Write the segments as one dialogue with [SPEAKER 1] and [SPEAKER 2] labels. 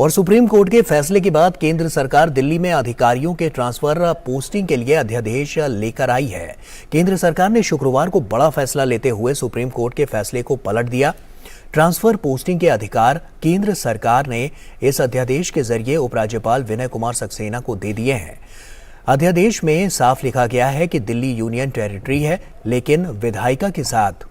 [SPEAKER 1] और supreme court के फैसले के बाद केंद्र सरकार दिल्ली में अधिकारियों के ट्रांसफर पोस्टिंग के लिए अध्यादेश लेकर आई है। केंद्र सरकार ने शुक्रवार को बड़ा फैसला लेते हुए सुप्रीम कोर्ट के फैसले को पलट दिया। ट्रांसफर पोस्टिंग के अधिकार केंद्र सरकार ने इस अध्यादेश के जरिए उपराज्यपाल विनय कुमार सक्सेना को दे दिए हैं। अध्यादेश में साफ लिखा गया है कि दिल्ली यूनियन टेरिटरी है, लेकिन विधायिका के साथ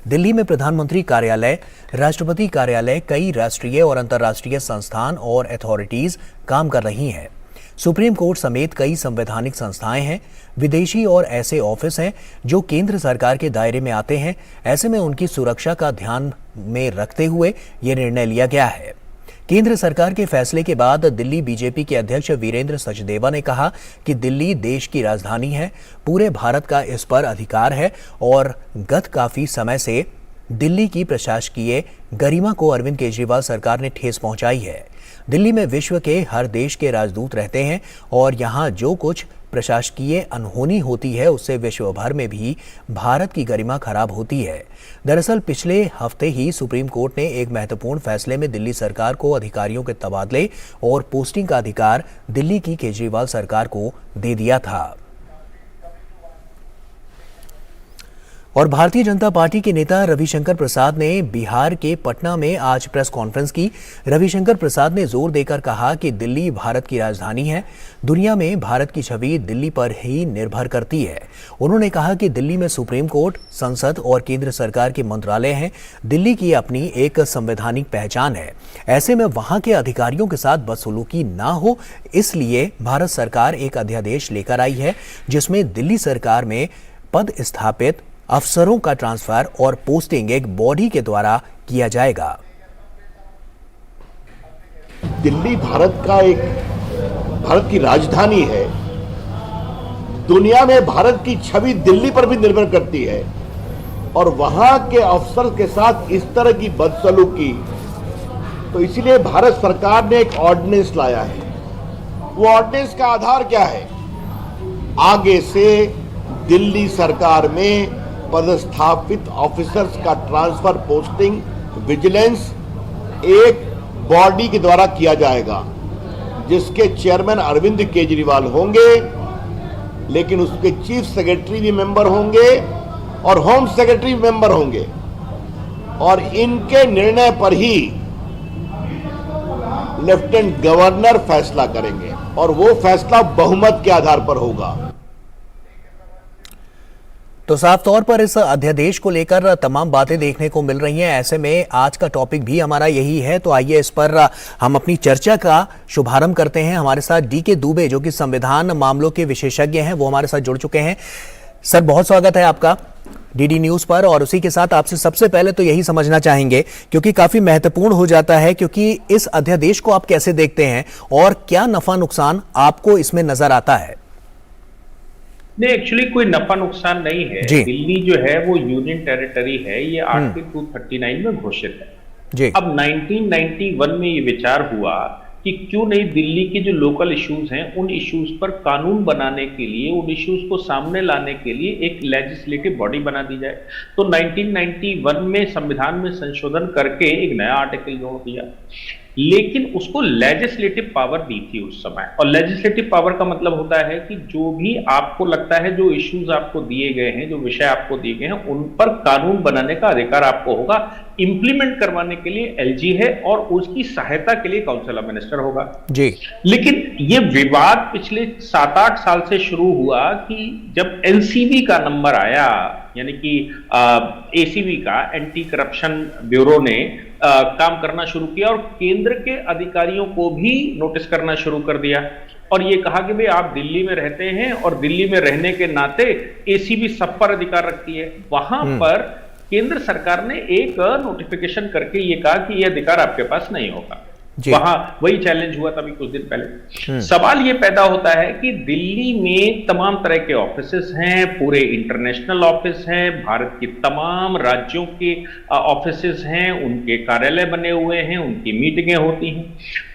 [SPEAKER 1] दिल्ली में प्रधानमंत्री कार्यालय, राष्ट्रपति कार्यालय, कई राष्ट्रीय और अंतर्राष्ट्रीय संस्थान और अथॉरिटीज काम कर रही हैं। सुप्रीम कोर्ट समेत कई संवैधानिक संस्थाएं हैं, विदेशी और ऐसे ऑफिस हैं जो केंद्र सरकार के दायरे में आते हैं। ऐसे में उनकी सुरक्षा का ध्यान में रखते हुए ये निर्णय लिया गया है। केंद्र सरकार के फैसले के बाद दिल्ली बीजेपी के अध्यक्ष वीरेंद्र सचदेवा ने कहा कि दिल्ली देश की राजधानी है, पूरे भारत का इस पर अधिकार है और गत काफी समय से दिल्ली की प्रशासकीय गरिमा को अरविंद केजरीवाल सरकार ने ठेस पहुंचाई है। दिल्ली में विश्व के हर देश के राजदूत रहते हैं और यहाँ जो कुछ प्रशासकीय अनहोनी होती है उससे विश्व भर में भी भारत की गरिमा खराब होती है। दरअसल पिछले हफ्ते ही सुप्रीम कोर्ट ने एक महत्वपूर्ण फैसले में दिल्ली सरकार को अधिकारियों के तबादले और पोस्टिंग का अधिकार दिल्ली की केजरीवाल सरकार को दे दिया था। और भारतीय जनता पार्टी के नेता रविशंकर प्रसाद ने बिहार के पटना में आज प्रेस कॉन्फ्रेंस की। रविशंकर प्रसाद ने जोर देकर कहा कि दिल्ली भारत की राजधानी है, दुनिया में भारत की छवि दिल्ली पर ही निर्भर करती है। उन्होंने कहा कि दिल्ली में सुप्रीम कोर्ट, संसद और केंद्र सरकार के मंत्रालय हैं। दिल्ली की अपनी एक संवैधानिक पहचान है। ऐसे में वहां के अधिकारियों के साथ बदसलूकी ना हो, इसलिए भारत सरकार एक अध्यादेश लेकर आई है जिसमें दिल्ली सरकार में पद स्थापित अफसरों का ट्रांसफर और पोस्टिंग एक बॉडी के द्वारा किया जाएगा।
[SPEAKER 2] दिल्ली भारत की राजधानी है। दुनिया में भारत की छवि दिल्ली पर भी निर्भर करती है और वहां के अफसर के साथ इस तरह की बदसलूकी, तो इसलिए भारत सरकार ने एक ऑर्डिनेंस लाया है। वो ऑर्डिनेंस का आधार क्या है? आगे से दिल्ली सरकार में पदस्थापित ऑफिसर्स का ट्रांसफर, पोस्टिंग, विजिलेंस एक बॉडी के द्वारा किया जाएगा जिसके चेयरमैन अरविंद केजरीवाल होंगे, लेकिन उसके चीफ सेक्रेटरी भी मेंबर होंगे और होम सेक्रेटरी भी मेंबर होंगे और इनके निर्णय पर ही लेफ्टिनेंट गवर्नर फैसला करेंगे और वो फैसला बहुमत के आधार पर होगा।
[SPEAKER 1] तो साफ तौर पर इस अध्यादेश को लेकर तमाम बातें देखने को मिल रही हैं। ऐसे में आज का टॉपिक भी हमारा यही है, तो आइए इस पर हम अपनी चर्चा का शुभारंभ करते हैं। हमारे साथ डीके दुबे जो कि संविधान मामलों के विशेषज्ञ हैं, वो हमारे साथ जुड़ चुके हैं। सर, बहुत स्वागत है आपका डीडी न्यूज पर। और उसी के साथ आपसे सबसे पहले तो यही समझना चाहेंगे, क्योंकि काफी महत्वपूर्ण हो जाता है, क्योंकि इस अध्यादेश को आप कैसे देखते हैं और क्या नफा नुकसान आपको इसमें नजर आता है?
[SPEAKER 3] नहीं, एक्चुअली कोई नफा नुकसान नहीं है। दिल्ली जो है वो यूनियन टेरिटरी है, ये आर्टिकल 239 में घोषित है। अब 1991 में ये विचार हुआ कि क्यों नहीं दिल्ली के जो लोकल इश्यूज हैं उन इश्यूज पर कानून बनाने के लिए, उन इश्यूज को सामने लाने के लिए एक लेजिस्लेटिव बॉडी बना दी जाए। तो 1991 में संविधान में संशोधन करके एक नया आर्टिकल जोड़ दिया, लेकिन उसको लेजिस्लेटिव पावर दी थी उस समय। और लेजिस्लेटिव पावर का मतलब होता है कि जो भी आपको लगता है, जो इश्यूज आपको दिए गए हैं, जो विषय आपको दिए गए हैं, उन पर कानून बनाने का अधिकार आपको होगा। इंप्लीमेंट करवाने के लिए एलजी है और उसकी सहायता के लिए काउंसिल ऑफ मिनिस्टर होगा जी। लेकिन ये विवाद पिछले 7-8 साल से शुरू हुआ कि जब एनसीबी का नंबर आया, यानी कि एसीबी का, एंटी करप्शन ब्यूरो ने काम करना शुरू किया और केंद्र के अधिकारियों को भी नोटिस करना शुरू कर दिया और ये कहा कि भाई आप दिल्ली में रहते हैं और दिल्ली में रहने के नाते एसीबी सब पर अधिकार रखती है। वहां पर केंद्र सरकार ने एक नोटिफिकेशन करके ये कहा कि ये अधिकार आपके पास नहीं होगा। वहां वही चैलेंज हुआ था अभी कुछ दिन पहले। सवाल ये पैदा होता है कि दिल्ली में तमाम तरह के ऑफिसेस हैं, पूरे इंटरनेशनल ऑफिस हैं, भारत के तमाम राज्यों के ऑफिसेस हैं, उनके कार्यालय बने हुए हैं, उनकी मीटिंगें होती हैं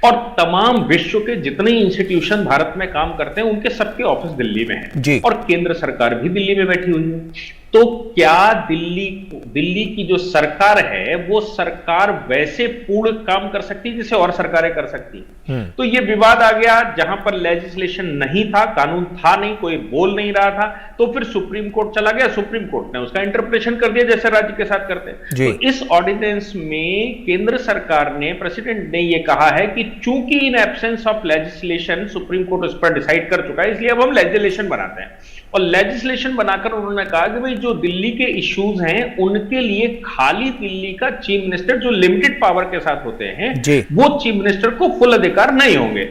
[SPEAKER 3] और तमाम विश्व के जितने इंस्टीट्यूशन भारत में काम करते हैं उनके सबके ऑफिस दिल्ली में हैं और केंद्र सरकार भी दिल्ली में बैठी हुई है। तो क्या दिल्ली की जो सरकार है वो सरकार वैसे पूर्ण काम कर सकती है जैसे और सरकारें कर सकती हैं? तो ये विवाद आ गया जहां पर लेजिस्लेशन नहीं था, कानून था नहीं, कोई बोल नहीं रहा था, तो फिर सुप्रीम कोर्ट चला गया, सुप्रीम कोर्ट ने उसका इंटरप्रिटेशन कर दिया जैसे राज्य के साथ करते हैं। तो इस ऑर्डिनेंस में केंद्र सरकार ने, प्रेसिडेंट ने ये कहा है कि चूंकि in absence of legislation supreme court उस पर डिसाइड कर चुका है, इसलिए अब हम लेजिस्लेशन बनाते हैं। और लेजिस्लेशन बनाकर उन्होंने कहा कि भाई जो दिल्ली के इश्यूज हैं उनके लिए खाली दिल्ली का चीफ मिनिस्टर जो लिमिटेड पावर के साथ होते हैं वो चीफ मिनिस्टर को फुल अधिकार नहीं होंगे।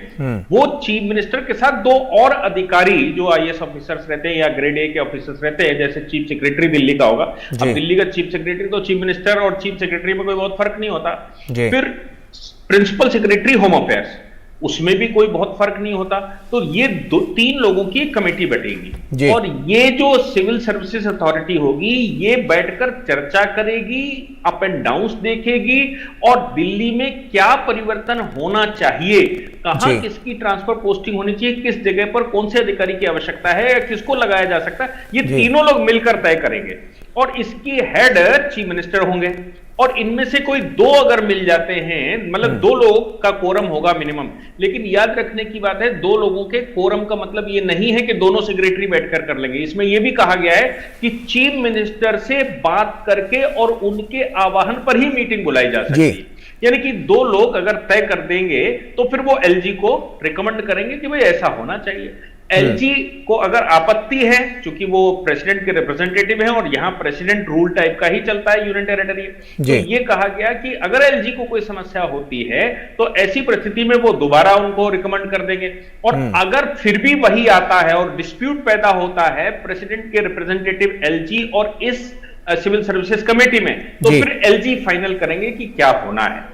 [SPEAKER 3] वो चीफ मिनिस्टर के साथ दो और अधिकारी जो आईएएस ऑफिसर्स रहते हैं या ग्रेड ए के ऑफिसर्स रहते हैं, जैसे चीफ सेक्रेटरी दिल्ली का होगा। अब दिल्ली का चीफ सेक्रेटरी तो चीफ मिनिस्टर और चीफ सेक्रेटरी में कोई बहुत फर्क नहीं होता। फिर प्रिंसिपल सेक्रेटरी होम अफेयर्स, उसमें भी कोई बहुत फर्क नहीं होता। तो ये तीन लोगों की एक कमेटी बैठेगी और ये जो सिविल सर्विसेज अथॉरिटी होगी ये बैठकर चर्चा करेगी, अप एंड डाउन्स देखेगी और दिल्ली में क्या परिवर्तन होना चाहिए, कहां किसकी ट्रांसफर पोस्टिंग होनी चाहिए, किस जगह पर कौन से अधिकारी की आवश्यकता है या किसको लगाया जा सकता है, ये तीनों लोग मिलकर तय करेंगे। और इसकी हेड चीफ मिनिस्टर होंगे और इनमें से कोई दो अगर मिल जाते हैं, मतलब दो लोग का कोरम होगा मिनिमम। लेकिन याद रखने की बात है, दो लोगों के कोरम का मतलब ये नहीं है कि दोनों सेक्रेटरी बैठकर कर लेंगे। इसमें यह भी कहा गया है कि चीफ मिनिस्टर से बात करके और उनके आह्वान पर ही मीटिंग बुलाई जा सकती है। यानी कि दो लोग अगर तय कर देंगे तो फिर वो एलजी को रिकमेंड करेंगे कि भाई ऐसा होना चाहिए। एलजी को अगर आपत्ति है, चूंकि वो प्रेसिडेंट के रिप्रेजेंटेटिव हैं और यहां प्रेसिडेंट रूल टाइप का ही चलता है, यूनियन टेरिटरी, तो ये कहा गया कि अगर एलजी को कोई समस्या होती है तो ऐसी परिस्थिति में वो दोबारा उनको रिकमेंड कर देंगे। और अगर फिर भी वही आता है और डिस्प्यूट पैदा होता है प्रेसिडेंट के रिप्रेजेंटेटिव एलजी और इस सिविल सर्विसेज कमेटी में, तो फिर एलजी फाइनल करेंगे कि क्या होना है।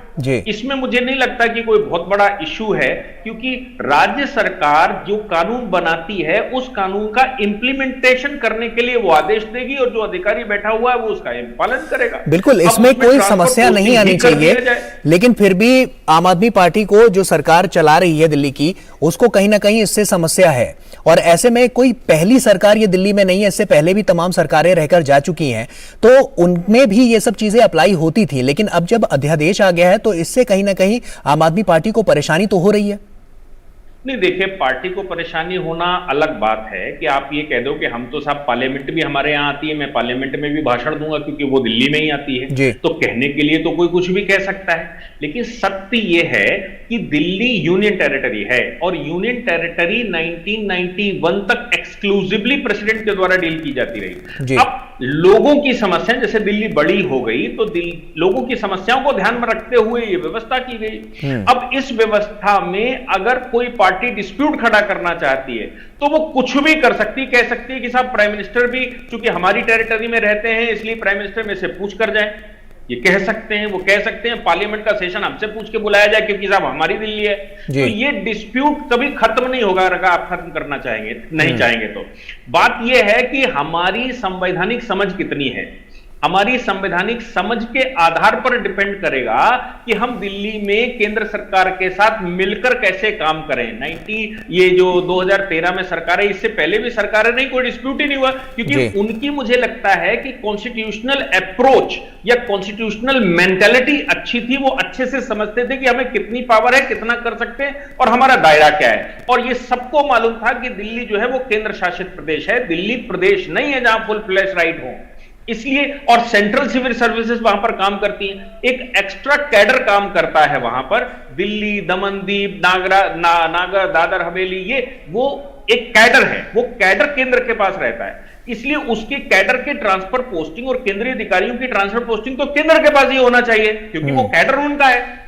[SPEAKER 3] इसमें मुझे नहीं लगता कि कोई बहुत बड़ा इश्यू है, क्योंकि राज्य सरकार जो कानून बनाती है उस कानून का इंप्लीमेंटेशन करने के लिए वो आदेश देगी और जो अधिकारी बैठा हुआ है वो उसका पालन करेगा।
[SPEAKER 1] बिल्कुल, इसमें कोई समस्या नहीं आनी चाहिए। लेकिन फिर भी आम आदमी पार्टी को, जो सरकार चला रही है दिल्ली की, उसको कहीं ना कहीं इससे समस्या है। और ऐसे में कोई पहली सरकार ये दिल्ली में नहीं है, इससे पहले भी तमाम सरकारें रहकर जा चुकी हैं, तो उनमें भी ये सब चीजें अप्लाई होती थी। लेकिन अब जब अध्यादेश आ गया है तो इससे कहीं ना कहीं आम आदमी पार्टी को परेशानी तो हो रही है।
[SPEAKER 3] नहीं, देखिए, पार्टी को परेशानी होना अलग बात है कि आप ये कह दो कि हम तो साहब पार्लियामेंट भी हमारे यहाँ आती है, मैं पार्लियामेंट में भी भाषण दूंगा क्योंकि वो दिल्ली में ही आती है, तो कहने के लिए तो कोई कुछ भी कह सकता है। लेकिन सत्य ये है कि दिल्ली यूनियन टेरिटरी है और यूनियन टेरिटरी 1991 तक एक्सक्लूसिवली प्रेसिडेंट के द्वारा डील की जाती रही। अब लोगों की समस्याएं, जैसे दिल्ली बड़ी हो गई तो लोगों की समस्याओं को ध्यान में रखते हुए ये व्यवस्था की गई। अब इस व्यवस्था में अगर कोई पार्टी डिस्प्यूट खड़ा करना चाहती है तो वो कुछ भी कर सकती, कह सकती है कि साहब प्राइम मिनिस्टर भी चूंकि हमारी टेरिटरी में रहते हैं इसलिए प्राइम मिनिस्टर में से पूछ कर जाए, ये कह सकते हैं। वो कह सकते हैं पार्लियामेंट का सेशन हमसे पूछ के बुलाया जाए क्योंकि साहब हमारी दिल्ली है। तो ये डिस्प्यूट कभी खत्म नहीं होगा अगर आप खत्म करना चाहेंगे, नहीं चाहेंगे तो। बात ये है कि हमारी संवैधानिक समझ कितनी है। हमारी संवैधानिक समझ के आधार पर डिपेंड करेगा कि हम दिल्ली में केंद्र सरकार के साथ मिलकर कैसे काम करें। ये जो 2013 में सरकार है, इससे पहले भी सरकार नहीं, कोई डिस्प्यूट ही नहीं हुआ, क्योंकि उनकी मुझे लगता है कि कॉन्स्टिट्यूशनल अप्रोच या कॉन्स्टिट्यूशनल मेंटालिटी अच्छी थी। वो अच्छे से समझते थे कि हमें कितनी पावर है, कितना कर सकते हैं और हमारा दायरा क्या है। और ये सबको मालूम था कि दिल्ली जो है वो केंद्र शासित प्रदेश है, दिल्ली प्रदेश नहीं है जहां फुल फ्लैश राइट हो। इसलिए, और सेंट्रल सिविल सर्विसेज वहां पर काम करती हैं, एक एक्स्ट्रा कैडर काम करता है वहां पर। दिल्ली, दमनदीप, नागर, दादर हवेली, ये वो एक कैडर है, वो कैडर केंद्र के पास रहता है। इसलिए उसके कैडर के ट्रांसफर पोस्टिंग और केंद्रीय अधिकारियों की ट्रांसफर पोस्टिंग तो केंद्र के पास ही होना चाहिए क्योंकि वो कैडर उनका है।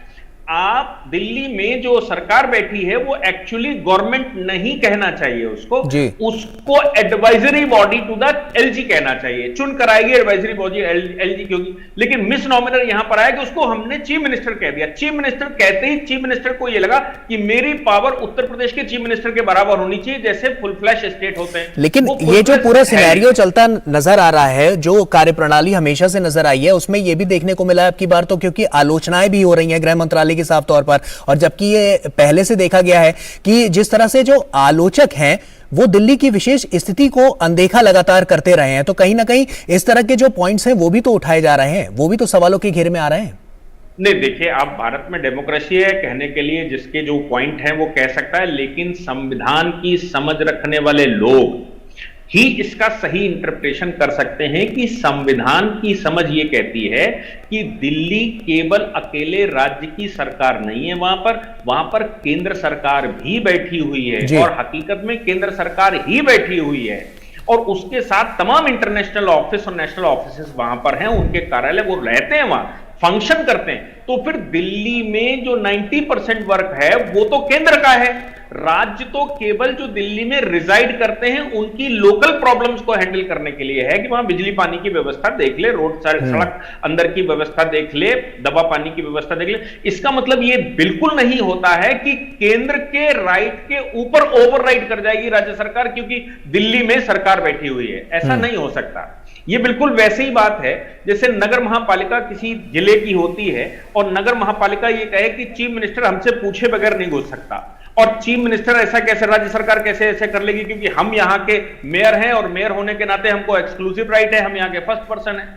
[SPEAKER 3] आप दिल्ली में जो सरकार बैठी है वो एक्चुअली गवर्नमेंट नहीं कहना चाहिए उसको advisory body to the LG कहना चाहिए। चुन कराएगी एडवाइजरी बॉडी एलजी की होगी। लेकिन मिस नॉमिनल यहां पर आया कि उसको हमने चीफ मिनिस्टर कह दिया। चीफ मिनिस्टर कहते ही चीफ मिनिस्टर को यह लगा कि मेरी पावर उत्तर प्रदेश के चीफ मिनिस्टर के बराबर होनी चाहिए, जैसे फुल फ्लैश स्टेट होते हैं।
[SPEAKER 1] लेकिन ये जो पूरा सिनेरियो चलता नजर आ रहा है, जो कार्यप्रणाली हमेशा से नजर आई है, उसमें यह भी देखने को मिला है अब की बार तो, क्योंकि आलोचनाएं भी हो रही हैं गृह मंत्रालय जाएगी साफ तौर पर। और जबकि ये पहले से देखा गया है कि जिस तरह से जो आलोचक हैं वो दिल्ली की विशेष स्थिति को अनदेखा लगातार करते रहे हैं, तो कहीं ना कहीं इस तरह के जो पॉइंट्स हैं वो भी तो उठाए जा रहे हैं, वो भी तो सवालों के घेरे में आ रहे हैं।
[SPEAKER 3] नहीं, देखिए, आप भारत में डेमोक्रेसी है, कहने के लिए जिसके जो पॉइंट हैं वो कह सकता है, लेकिन संविधान की समझ रखने वाले लोग ही इसका सही इंटरप्रिटेशन कर सकते हैं कि संविधान की समझ ये कहती है कि दिल्ली केवल अकेले राज्य की सरकार नहीं है, वहां पर केंद्र सरकार भी बैठी हुई है, और हकीकत में केंद्र सरकार ही बैठी हुई है, और उसके साथ तमाम इंटरनेशनल ऑफिस और नेशनल ऑफिस वहां पर हैं, उनके कार्यालय वो रहते हैं, वहां फंक्शन करते हैं। तो फिर दिल्ली में जो 90% वर्क है वो तो केंद्र का है, राज्य तो केवल जो दिल्ली में रिजाइड करते हैं उनकी लोकल प्रॉब्लम्स को हैंडल करने के लिए है कि वहां बिजली पानी की व्यवस्था देख ले, रोड सड़क अंदर की व्यवस्था देख ले, दवा पानी की व्यवस्था देख ले। इसका मतलब ये बिल्कुल नहीं होता है कि केंद्र के राइट के ऊपर ओवरराइड कर जाएगी राज्य सरकार क्योंकि दिल्ली में सरकार बैठी हुई है, ऐसा नहीं हो सकता। ये बिल्कुल वैसे ही बात है जैसे नगर महापालिका किसी जिले की होती है और नगर महापालिका ये कहे कि चीफ मिनिस्टर हमसे पूछे बगैर नहीं घुस सकता, और चीफ मिनिस्टर ऐसा कैसे, राज्य सरकार कैसे ऐसे कर लेगी क्योंकि हम यहाँ के मेयर हैं और मेयर होने के नाते हमको एक्सक्लूसिव राइट है, हम यहाँ के फर्स्ट पर्सन हैं।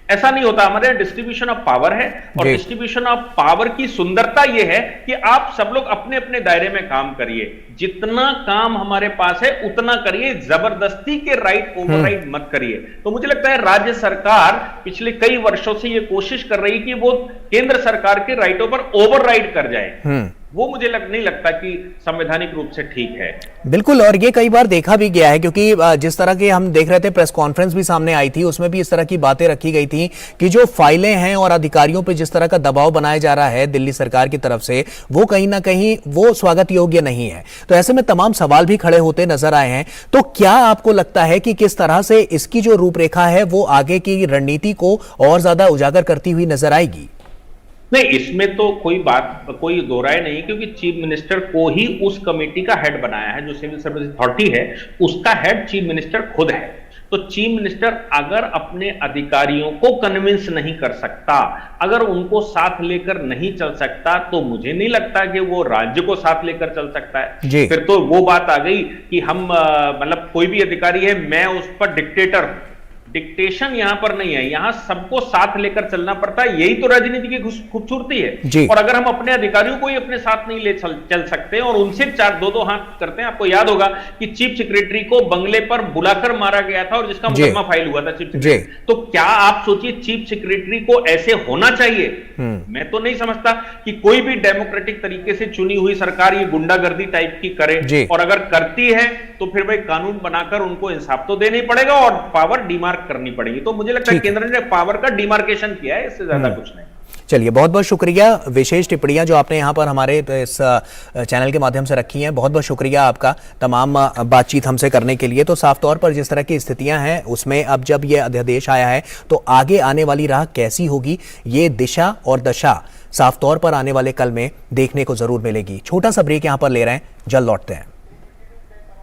[SPEAKER 3] ऐसा नहीं होता, हमारे यहाँ डिस्ट्रीब्यूशन ऑफ पावर है, और डिस्ट्रीब्यूशन ऑफ पावर की सुंदरता यह है कि आप सब लोग अपने अपने दायरे में काम करिए, जितना काम हमारे पास है उतना करिए, जबरदस्ती के राइट ओवरराइड मत करिए। तो मुझे लगता है राज्य सरकार पिछले कई वर्षों से यह कोशिश कर रही कि वो केंद्र सरकार के राइटों पर ओवरराइड कर जाए, वो मुझे नहीं लगता कि संवैधानिक रूप से ठीक है।
[SPEAKER 1] बिल्कुल, और ये कई बार देखा भी गया है क्योंकि जिस तरह के हम देख रहे थे, प्रेस कॉन्फ्रेंस भी सामने आई थी, उसमें भी इस तरह की बातें रखी गई थी कि जो फाइलें हैं और अधिकारियों पे जिस तरह का दबाव बनाया जा रहा है दिल्ली सरकार की तरफ से, वो कहीं ना कहीं वो स्वागत योग्य नहीं है। तो ऐसे में तमाम सवाल भी खड़े होते नजर आए हैं। तो क्या आपको लगता है कि किस तरह से इसकी जो रूपरेखा है वो आगे की रणनीति को और ज्यादा उजागर करती हुई नजर आएगी?
[SPEAKER 3] नहीं, इसमें तो कोई दो राय नहीं, क्योंकि चीफ मिनिस्टर को ही उस कमेटी का हेड बनाया है, जो सिविल सर्विस अथॉरिटी है उसका हेड चीफ मिनिस्टर खुद है। तो चीफ मिनिस्टर अगर अपने अधिकारियों को कन्विंस नहीं कर सकता, अगर उनको साथ लेकर नहीं चल सकता, तो मुझे नहीं लगता कि वो राज्य को साथ लेकर चल सकता है। फिर तो वो बात आ गई कि हम मतलब कोई भी अधिकारी है, मैं उस पर डिक्टेटर हूं। डिक्टेशन यहां पर नहीं है, यहां सबको साथ लेकर चलना पड़ता है, यही तो राजनीति की खूबसूरती है। और अगर हम अपने अधिकारियों को ही अपने साथ नहीं ले चल सकते और उनसे दो हाथ करते हैं, आपको याद होगा कि चीफ सेक्रेटरी को बंगले पर बुलाकर मारा गया था और जिसका मुकदमा फाइल हुआ था चीफ सेक्रेटरी। तो क्या आप सोचिए चीफ सेक्रेटरी को ऐसे होना चाहिए? मैं तो नहीं समझता कि कोई भी डेमोक्रेटिक तरीके से चुनी हुई सरकार ये गुंडागर्दी टाइप की करे, और अगर करती है तो फिर भाई कानून बनाकर उनको इंसाफ तो देना ही पड़ेगा और पावर डिमार्क करनी पड़ेगी। तो मुझे लगता है केंद्र ने पावर का डिमार्केशन किया है, इससे ज्यादा कुछ नहीं।
[SPEAKER 1] चलिए, बहुत बहुत शुक्रिया। विशेष टिप्पणियां जो आपने यहां पर हमारे इस चैनल के माध्यम से रखी हैं, बहुत बहुत शुक्रिया आपका तमाम बातचीत हमसे करने के लिए। तो साफ तौर पर जिस तरह की स्थितियां हैं उसमें अब जब ये अध्यादेश आया है तो आगे आने वाली राह कैसी होगी, ये दिशा और दशा साफ तौर पर आने वाले कल में देखने को जरूर मिलेगी। छोटा सा ब्रेक यहां पर ले रहे हैं, जल्द लौटते हैं।